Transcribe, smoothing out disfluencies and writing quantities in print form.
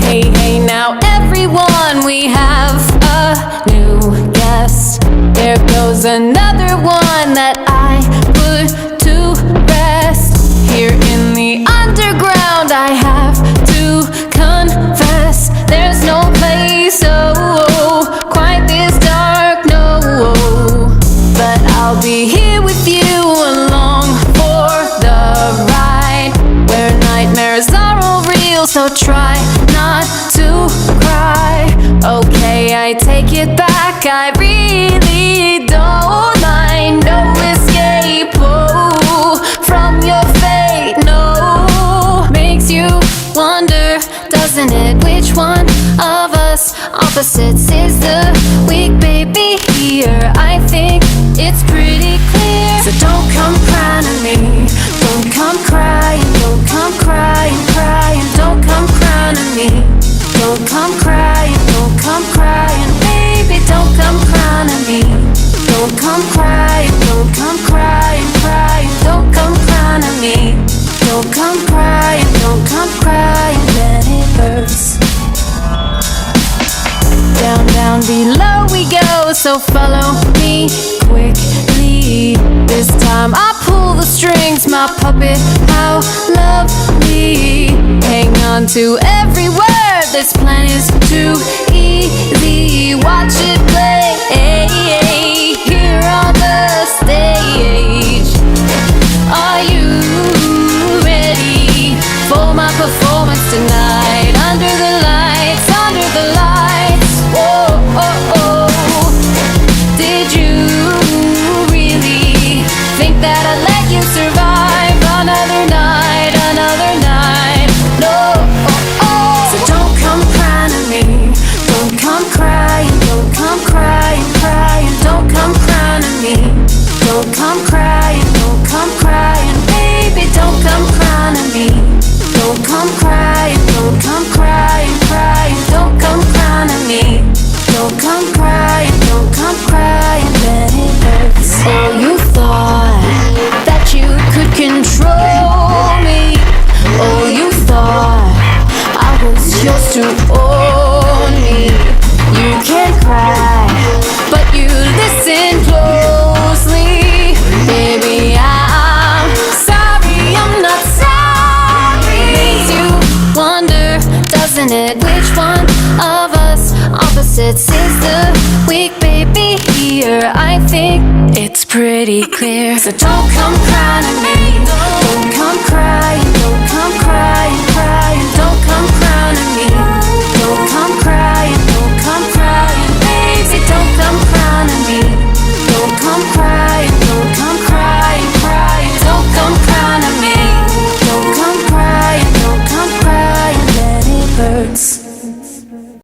Hey, now everyone, we have a new guest. There goes another one that I put to rest. Here in the underground, I have to confess, there's no place, quite this dark, no. But I'll be here with you along for the ride, where nightmares are all real, so try not to cry. Okay, I take it back, I really don't mind. No escape, from your fate, no. Makes you wonder, doesn't it, which one of us opposites is the weak baby here? I think it's pretty clear. So don't come crying to me, don't come crying, don't come crying, crying, don't come crying to me, don't come crying, don't come crying, baby, don't come crying to me, don't come crying, don't come crying, crying, don't come crying to me, don't come crying, don't come crying, then it hurts. Down, down below we go, so follow me quickly. This time I pull the strings, my puppet, how lovely. Hang on to every word, this plan is too easy. Watch it play here on the stage. Are you ready for my performance tonight? Under the lights, under the lights. Whoa, oh, oh. Did you really think that I'd let you survive another night, another night? No, oh, oh. So don't come crying to me, don't come crying, don't come crying, crying, don't come crying to me, don't come crying, don't come crying, baby, don't come crying to me, don't come crying, don't come crying, crying, don't come crying to me, don't come crying, don't come crying, then it hurts. Oh, you thought that you could control me. Oh, you thought I was yours to own me. You can't cry, but you listen closely. Baby, I'm sorry, I'm not sorry. Makes you wonder, doesn't it, which one of us opposites is the weak baby here? I think it's pretty clear. So don't come crying to me,